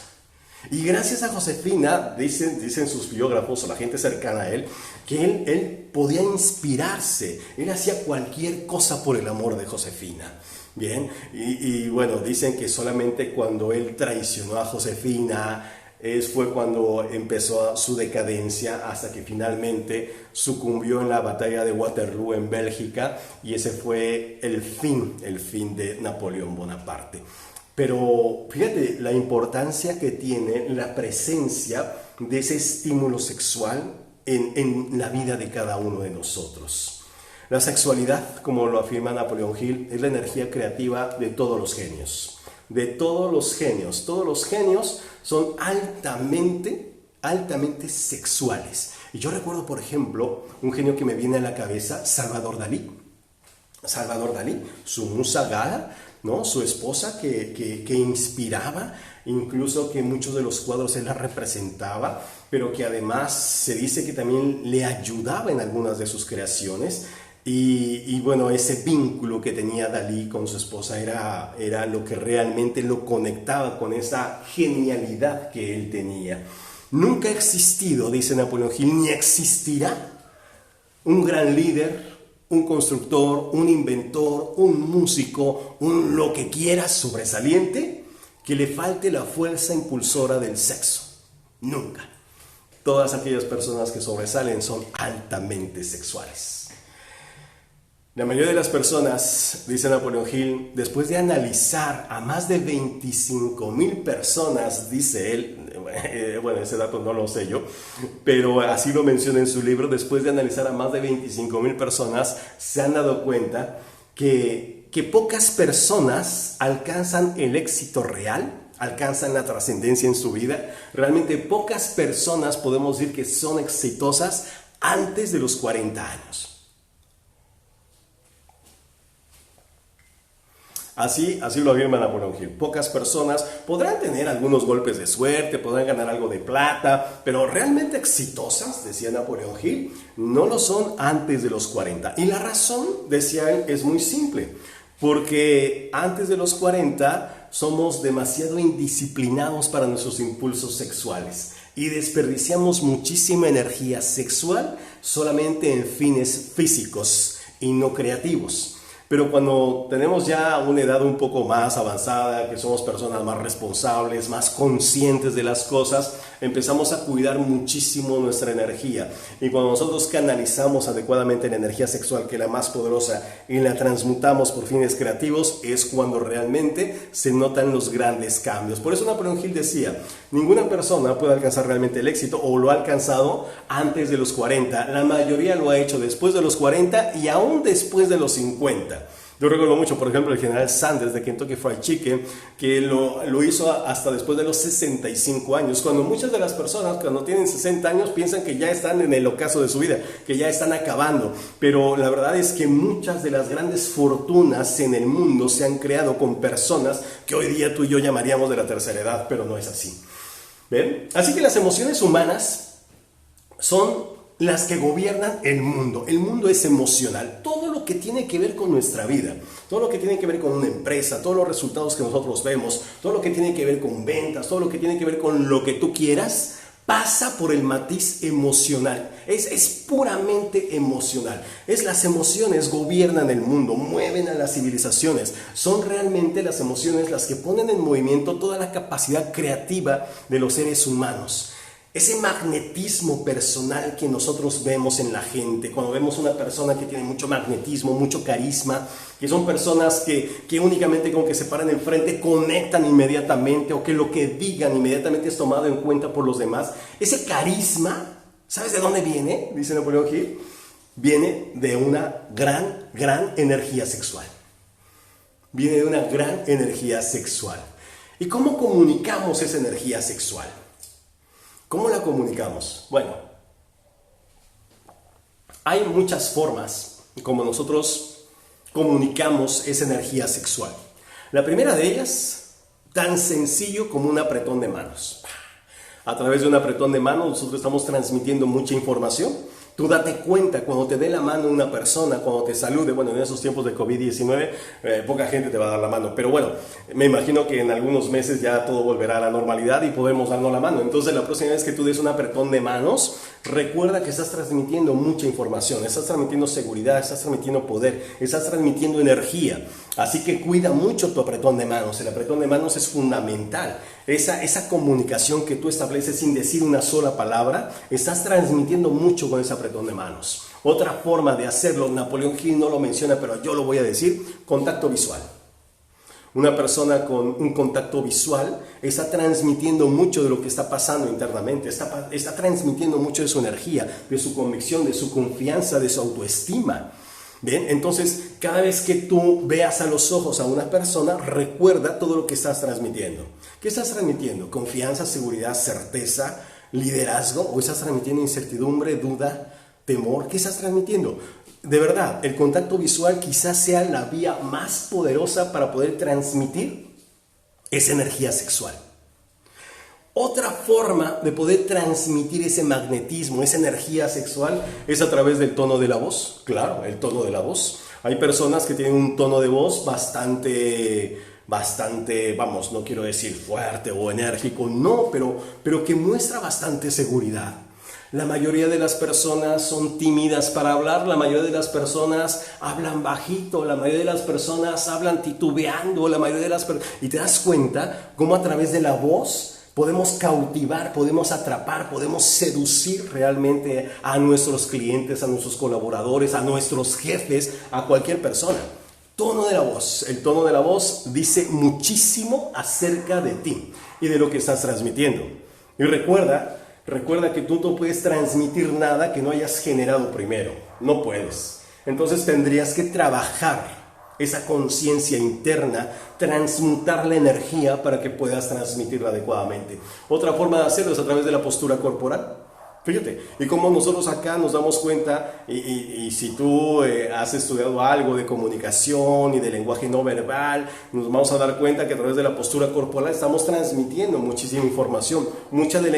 Y gracias a Josefina, dicen sus biógrafos o la gente cercana a él, que él podía inspirarse. Él hacía cualquier cosa por el amor de Josefina. Bien, y bueno, dicen que solamente cuando él traicionó a Josefina fue cuando empezó su decadencia, hasta que finalmente sucumbió en la batalla de Waterloo en Bélgica, y ese fue el fin de Napoleón Bonaparte. Pero fíjate la importancia que tiene la presencia de ese estímulo sexual en la vida de cada uno de nosotros. La sexualidad, como lo afirma Napoleón Hill, es la energía creativa de todos los genios. De todos los genios. Todos los genios son altamente sexuales. Y yo recuerdo, por ejemplo, un genio que me viene a la cabeza, Salvador Dalí. Salvador Dalí, su musa Gala, ¿no? Su esposa que inspiraba, incluso que muchos de los cuadros él la representaba, pero que además se dice que también le ayudaba en algunas de sus creaciones. Y bueno, ese vínculo que tenía Dalí con su esposa era lo que realmente lo conectaba con esa genialidad que él tenía. Nunca ha existido, dice Napoleón Hill, ni existirá un gran líder, un constructor, un inventor, un músico, un lo que quieras sobresaliente, que le falte la fuerza impulsora del sexo. Nunca. Todas aquellas personas que sobresalen son altamente sexuales. La mayoría de las personas, dice Napoleón Hill, después de analizar a más de 25,000 personas, dice él, bueno, ese dato no lo sé yo, pero así lo menciona en su libro, después de analizar a más de 25,000 personas, se han dado cuenta que pocas personas alcanzan el éxito real, alcanzan la trascendencia en su vida. Realmente pocas personas podemos decir que son exitosas antes de los 40 años. Así lo afirma Napoleón Hill. Pocas personas podrán tener algunos golpes de suerte, podrán ganar algo de plata, pero realmente exitosas, decía Napoleón Hill, no lo son antes de los 40. Y la razón, decía él, es muy simple. Porque antes de los 40 somos demasiado indisciplinados para nuestros impulsos sexuales y desperdiciamos muchísima energía sexual solamente en fines físicos y no creativos. Pero cuando tenemos ya una edad un poco más avanzada, que somos personas más responsables, más conscientes de las cosas, empezamos a cuidar muchísimo nuestra energía. Y cuando nosotros canalizamos adecuadamente la energía sexual, que es la más poderosa, y la transmutamos por fines creativos, es cuando realmente se notan los grandes cambios. Por eso Napoleón Hill decía, ninguna persona puede alcanzar realmente el éxito o lo ha alcanzado antes de los 40. La mayoría lo ha hecho después de los 40 y aún después de los 50. Yo recuerdo mucho, por ejemplo, el general Sanders de Kentucky Fried Chicken, que lo hizo hasta después de los 65 años, cuando muchas de las personas cuando tienen 60 años piensan que ya están en el ocaso de su vida, que ya están acabando, pero la verdad es que muchas de las grandes fortunas en el mundo se han creado con personas que hoy día tú y yo llamaríamos de la tercera edad, pero no es así. ¿Ven? Así que las emociones humanas son las que gobiernan el mundo. El mundo es emocional. Todo lo que tiene que ver con nuestra vida, todo lo que tiene que ver con una empresa, todos los resultados que nosotros vemos, todo lo que tiene que ver con ventas, todo lo que tiene que ver con lo que tú quieras, pasa por el matiz emocional. Es puramente emocional. Las emociones gobiernan el mundo, mueven a las civilizaciones. Son realmente las emociones las que ponen en movimiento toda la capacidad creativa de los seres humanos. Ese magnetismo personal que nosotros vemos en la gente, cuando vemos una persona que tiene mucho magnetismo, mucho carisma, que son personas que únicamente con que se paran enfrente conectan inmediatamente, o que lo que digan inmediatamente es tomado en cuenta por los demás. Ese carisma, ¿sabes de dónde viene? Dice Napoleón Hill, viene de una gran energía sexual. Viene de una gran energía sexual. ¿Y cómo comunicamos esa energía sexual? ¿Cómo la comunicamos? Bueno, hay muchas formas como nosotros comunicamos esa energía sexual. La primera de ellas, tan sencillo como un apretón de manos. A través de un apretón de manos nosotros estamos transmitiendo mucha información. Tú date cuenta cuando te dé la mano una persona, cuando te salude. Bueno, en esos tiempos de COVID-19 poca gente te va a dar la mano, pero bueno, me imagino que en algunos meses ya todo volverá a la normalidad y podemos darnos la mano. Entonces la próxima vez que tú des un apretón de manos, recuerda que estás transmitiendo mucha información, estás transmitiendo seguridad, estás transmitiendo poder, estás transmitiendo energía. Así que cuida mucho tu apretón de manos. El apretón de manos es fundamental. Esa comunicación que tú estableces sin decir una sola palabra, estás transmitiendo mucho con ese apretón de manos. Otra forma de hacerlo, Napoleón Hill no lo menciona, pero yo lo voy a decir, contacto visual. Una persona con un contacto visual está transmitiendo mucho de lo que está pasando internamente, está transmitiendo mucho de su energía, de su convicción, de su confianza, de su autoestima. Bien, entonces cada vez que tú veas a los ojos a una persona, recuerda todo lo que estás transmitiendo. ¿Qué estás transmitiendo? ¿Confianza, seguridad, certeza, liderazgo? ¿O estás transmitiendo incertidumbre, duda, temor? ¿Qué estás transmitiendo? De verdad, el contacto visual quizás sea la vía más poderosa para poder transmitir esa energía sexual. Otra forma de poder transmitir ese magnetismo, esa energía sexual, es a través del tono de la voz. Claro, el tono de la voz. Hay personas que tienen un tono de voz bastante bastante, vamos, no quiero decir fuerte o enérgico, no, pero que muestra bastante seguridad. La mayoría de las personas son tímidas para hablar, la mayoría de las personas hablan bajito, la mayoría de las personas hablan titubeando, la mayoría de las y te das cuenta cómo a través de la voz podemos cautivar, podemos atrapar, podemos seducir realmente a nuestros clientes, a nuestros colaboradores, a nuestros jefes, a cualquier persona. Tono de la voz. El tono de la voz dice muchísimo acerca de ti y de lo que estás transmitiendo. Y recuerda que tú no puedes transmitir nada que no hayas generado primero. No puedes. Entonces tendrías que trabajar esa conciencia interna, transmutar la energía para que puedas transmitirla adecuadamente. Otra forma de hacerlo es a través de la postura corporal. Fíjate, y como nosotros acá nos damos cuenta, y si tú has estudiado algo de comunicación y de lenguaje no verbal, nos vamos a dar cuenta que a través de la postura corporal estamos transmitiendo muchísima información. Mucha de la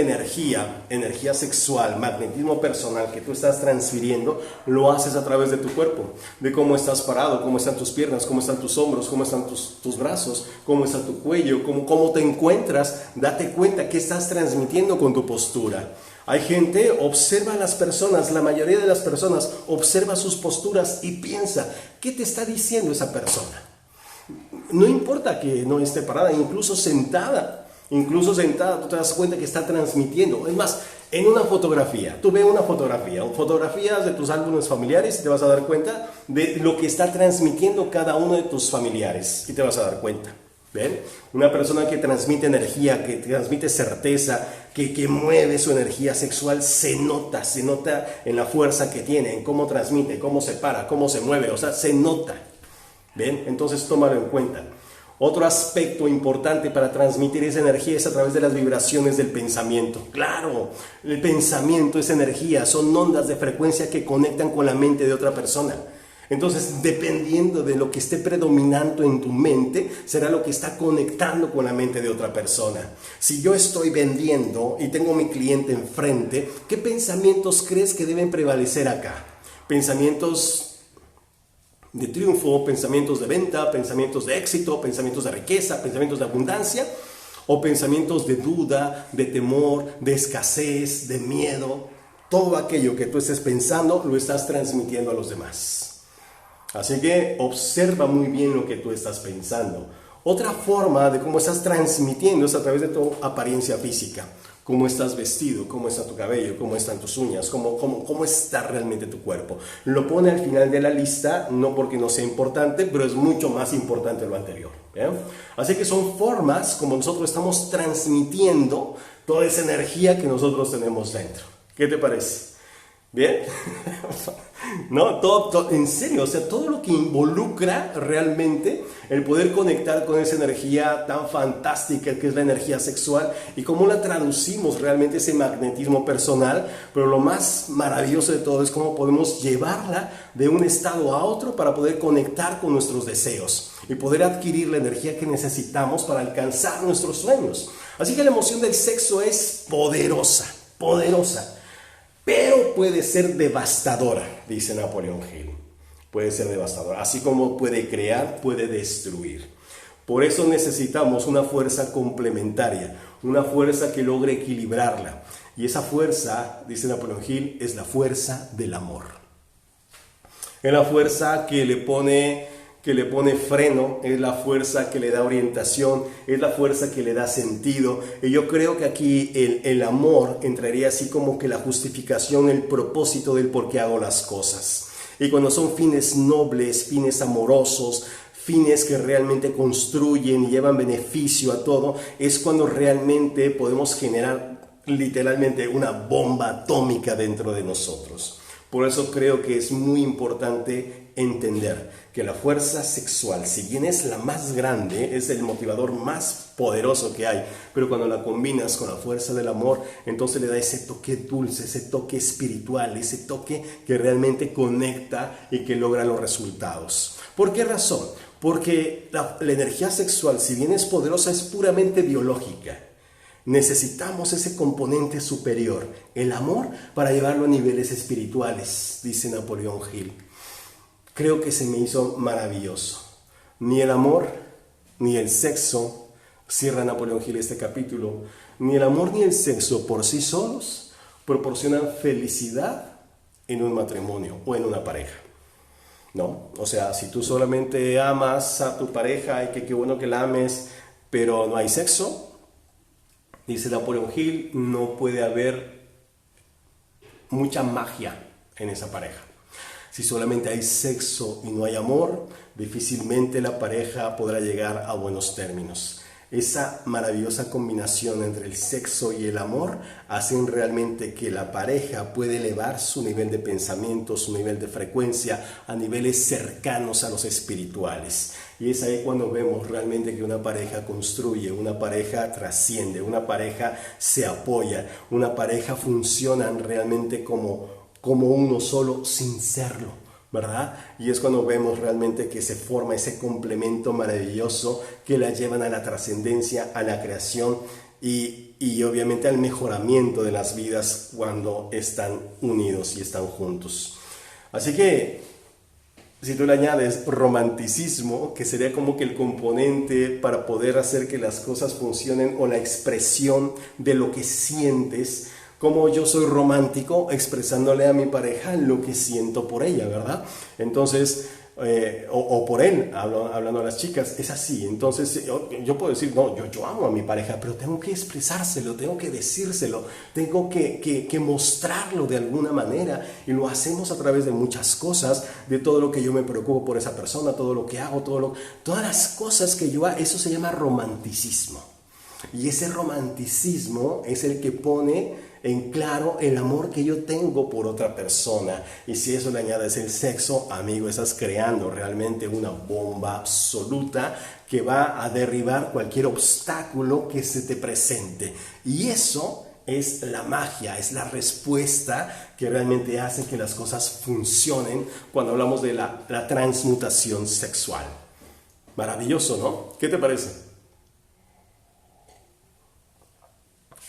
energía sexual, magnetismo personal que tú estás transfiriendo, lo haces a través de tu cuerpo, de cómo estás parado, cómo están tus piernas, cómo están tus hombros, cómo están tus brazos, cómo está tu cuello, cómo te encuentras. Date cuenta qué estás transmitiendo con tu postura. Hay gente, observa a las personas, la mayoría de las personas observa sus posturas y piensa, ¿qué te está diciendo esa persona? No importa que no esté parada, incluso sentada, tú te das cuenta que está transmitiendo. Es más, en una fotografía, tú ves una fotografías de tus álbumes familiares y te vas a dar cuenta de lo que está transmitiendo cada uno de tus familiares y te vas a dar cuenta. ¿Ven? Una persona que transmite energía, que transmite certeza, que mueve su energía sexual, se nota en la fuerza que tiene, en cómo transmite, cómo se para, cómo se mueve, o sea, se nota. ¿Ven? Entonces tómalo en cuenta. Otro aspecto importante para transmitir esa energía es a través de las vibraciones del pensamiento. Claro, el pensamiento es energía, son ondas de frecuencia que conectan con la mente de otra persona. Entonces, dependiendo de lo que esté predominando en tu mente, será lo que está conectando con la mente de otra persona. Si yo estoy vendiendo y tengo a mi cliente enfrente, ¿qué pensamientos crees que deben prevalecer acá? Pensamientos de triunfo, pensamientos de venta, pensamientos de éxito, pensamientos de riqueza, pensamientos de abundancia, o pensamientos de duda, de temor, de escasez, de miedo. Todo aquello que tú estés pensando lo estás transmitiendo a los demás. Así que observa muy bien lo que tú estás pensando. Otra forma de cómo estás transmitiendo es a través de tu apariencia física. Cómo estás vestido, cómo está tu cabello, cómo están tus uñas, cómo está realmente tu cuerpo. Lo pone al final de la lista, no porque no sea importante, pero es mucho más importante lo anterior. ¿Bien? Así que son formas como nosotros estamos transmitiendo toda esa energía que nosotros tenemos dentro. ¿Qué te parece? ¿Bien? No, todo, en serio, o sea, todo lo que involucra realmente el poder conectar con esa energía tan fantástica que es la energía sexual y cómo la traducimos realmente ese magnetismo personal, pero lo más maravilloso de todo es cómo podemos llevarla de un estado a otro para poder conectar con nuestros deseos y poder adquirir la energía que necesitamos para alcanzar nuestros sueños. Así que la emoción del sexo es poderosa, pero puede ser devastadora, dice Napoleon Hill. Puede ser devastadora. Así como puede crear, puede destruir. Por eso necesitamos una fuerza complementaria, una fuerza que logre equilibrarla. Y esa fuerza, dice Napoleon Hill, es la fuerza del amor. Es la fuerza que le pone freno, es la fuerza que le da orientación, es la fuerza que le da sentido. Y yo creo que aquí el amor entraría así como que la justificación, el propósito del por qué hago las cosas. Y cuando son fines nobles, fines amorosos, fines que realmente construyen y llevan beneficio a todo, es cuando realmente podemos generar literalmente una bomba atómica dentro de nosotros. Por eso creo que es muy importante entender que la fuerza sexual, si bien es la más grande, es el motivador más poderoso que hay, pero cuando la combinas con la fuerza del amor, entonces le da ese toque dulce, ese toque espiritual, ese toque que realmente conecta y que logra los resultados. ¿Por qué razón? Porque la energía sexual, si bien es poderosa, es puramente biológica. Necesitamos ese componente superior, el amor, para llevarlo a niveles espirituales, dice Napoleon Hill. Creo que se me hizo maravilloso. Ni el amor ni el sexo, cierra Napoleón Hill este capítulo, ni el amor ni el sexo por sí solos proporcionan felicidad en un matrimonio o en una pareja. ¿No? O sea, si tú solamente amas a tu pareja y que qué bueno que la ames, pero no hay sexo, dice Napoleón Hill, no puede haber mucha magia en esa pareja. Si solamente hay sexo y no hay amor, difícilmente la pareja podrá llegar a buenos términos. Esa maravillosa combinación entre el sexo y el amor hacen realmente que la pareja pueda elevar su nivel de pensamiento, su nivel de frecuencia a niveles cercanos a los espirituales. Y es ahí cuando vemos realmente que una pareja construye, una pareja trasciende, una pareja se apoya, una pareja funciona realmente como uno solo sin serlo, ¿verdad? Y es cuando vemos realmente que se forma ese complemento maravilloso que la llevan a la trascendencia, a la creación y obviamente al mejoramiento de las vidas cuando están unidos y están juntos. Así que si tú le añades romanticismo, que sería como que el componente para poder hacer que las cosas funcionen, o la expresión de lo que sientes, como yo soy romántico expresándole a mi pareja lo que siento por ella, ¿verdad? Entonces, o por él, hablando a las chicas, es así. Entonces, yo puedo decir, no, yo amo a mi pareja, pero tengo que expresárselo, tengo que decírselo, tengo que mostrarlo de alguna manera, y lo hacemos a través de muchas cosas, de todo lo que yo me preocupo por esa persona, todo lo que hago, todas las cosas que yo hago. Eso se llama romanticismo. Y ese romanticismo es el que pone en claro el amor que yo tengo por otra persona. Y si eso le añades el sexo, amigo, estás creando realmente una bomba absoluta que va a derribar cualquier obstáculo que se te presente. Y eso es la magia, es la respuesta que realmente hace que las cosas funcionen cuando hablamos de la transmutación sexual. Maravilloso, ¿no? ¿Qué te parece?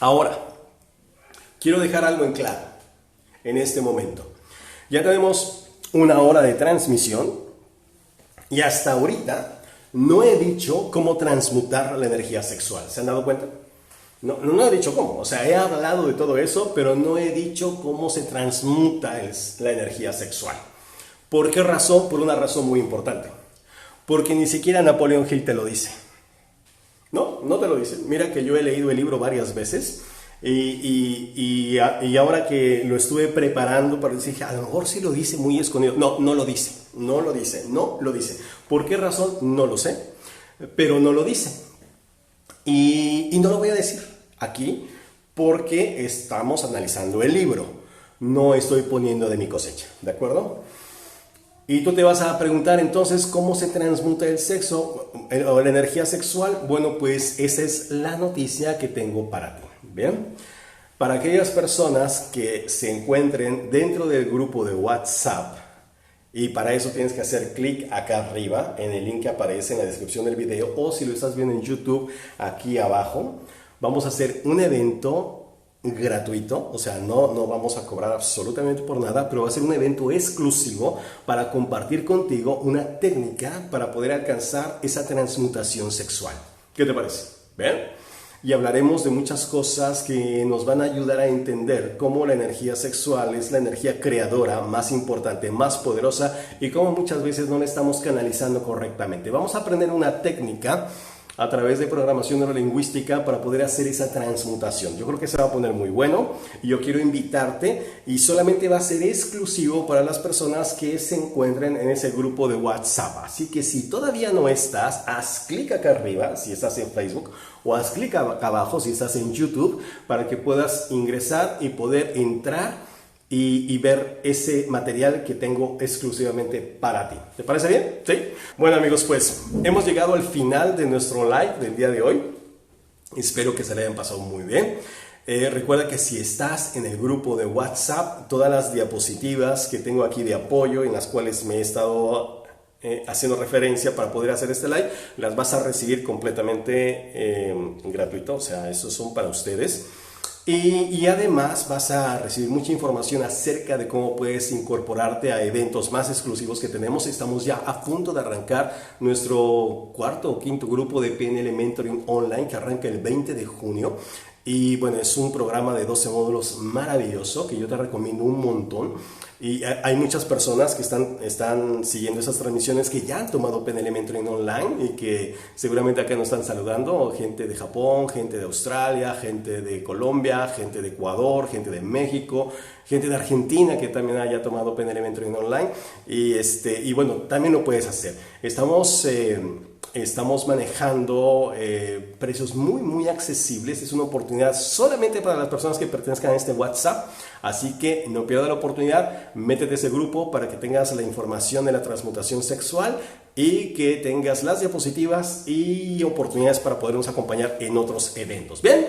Ahora, quiero dejar algo en claro en este momento. Ya tenemos 1 hora de transmisión y hasta ahorita no he dicho cómo transmutar la energía sexual. ¿Se han dado cuenta? No he dicho cómo. O sea, he hablado de todo eso, pero no he dicho cómo se transmuta la energía sexual. ¿Por qué razón? Por una razón muy importante. Porque ni siquiera Napoleón Hill te lo dice. No te lo dice. Mira que yo he leído el libro varias veces y ahora que lo estuve preparando para decir, a lo mejor sí lo dice muy escondido. No lo dice. ¿Por qué razón? No lo sé, pero no lo dice. Y no lo voy a decir aquí porque estamos analizando el libro. No estoy poniendo de mi cosecha, ¿de acuerdo? Y tú te vas a preguntar entonces cómo se transmuta el sexo o la energía sexual. Bueno, pues esa es la noticia que tengo para ti. Bien, para aquellas personas que se encuentren dentro del grupo de WhatsApp, y para eso tienes que hacer clic acá arriba en el link que aparece en la descripción del video, o si lo estás viendo en YouTube, aquí abajo. Vamos a hacer un evento gratuito, o sea, no vamos a cobrar absolutamente por nada, pero va a ser un evento exclusivo para compartir contigo una técnica para poder alcanzar esa transmutación sexual. ¿Qué te parece? ¿Ven? Y hablaremos de muchas cosas que nos van a ayudar a entender cómo la energía sexual es la energía creadora más importante, más poderosa, y cómo muchas veces no la estamos canalizando correctamente. Vamos a aprender una técnica a través de programación neurolingüística para poder hacer esa transmutación. Yo creo que se va a poner muy bueno y yo quiero invitarte, y solamente va a ser exclusivo para las personas que se encuentren en ese grupo de WhatsApp. Así que si todavía no estás, haz clic acá arriba si estás en Facebook, o haz clic acá abajo si estás en YouTube, para que puedas ingresar y poder entrar y ver ese material que tengo exclusivamente para ti. ¿Te parece bien? ¿Sí? Bueno, amigos, pues hemos llegado al final de nuestro live del día de hoy. Espero que se le hayan pasado muy bien. Recuerda que si estás en el grupo de WhatsApp, todas las diapositivas que tengo aquí de apoyo, en las cuales me he estado haciendo referencia para poder hacer este live, las vas a recibir completamente gratuito. O sea, esos son para ustedes. Y además vas a recibir mucha información acerca de cómo puedes incorporarte a eventos más exclusivos que tenemos. Estamos ya a punto de arrancar nuestro cuarto o quinto grupo de PNL Mentoring Online que arranca el 20 de junio. Y bueno, es un programa de 12 módulos maravilloso que yo te recomiendo un montón. Y hay muchas personas que están siguiendo esas transmisiones que ya han tomado PNL Mentoring Online y que seguramente acá nos están saludando. Gente de Japón, gente de Australia, gente de Colombia, gente de Ecuador, gente de México, gente de Argentina que también haya tomado PNL Mentoring Online. Y bueno, también lo puedes hacer. Estamos manejando precios muy accesibles. Es una oportunidad solamente para las personas que pertenezcan a este WhatsApp. Así que no pierdas la oportunidad, métete a ese grupo para que tengas la información de la transmutación sexual y que tengas las diapositivas y oportunidades para podernos acompañar en otros eventos. ¿Bien?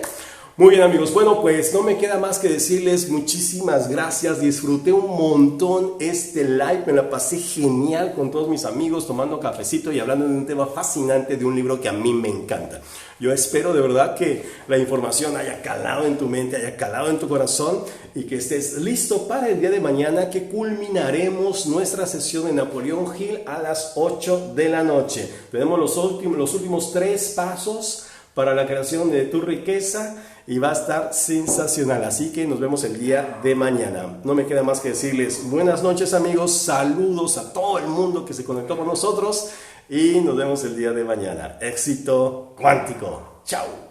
Muy bien, amigos, bueno, pues no me queda más que decirles muchísimas gracias, disfruté un montón este live, me la pasé genial con todos mis amigos tomando cafecito y hablando de un tema fascinante de un libro que a mí me encanta. Yo espero de verdad que la información haya calado en tu mente, haya calado en tu corazón y que estés listo para el día de mañana que culminaremos nuestra sesión en Napoleón Hill a las 8 de la noche. Tenemos los últimos 3 pasos para la creación de tu riqueza y va a estar sensacional, así que nos vemos el día de mañana. No me queda más que decirles buenas noches, amigos, saludos a todo el mundo que se conectó con nosotros y nos vemos el día de mañana. Éxito cuántico. Chao.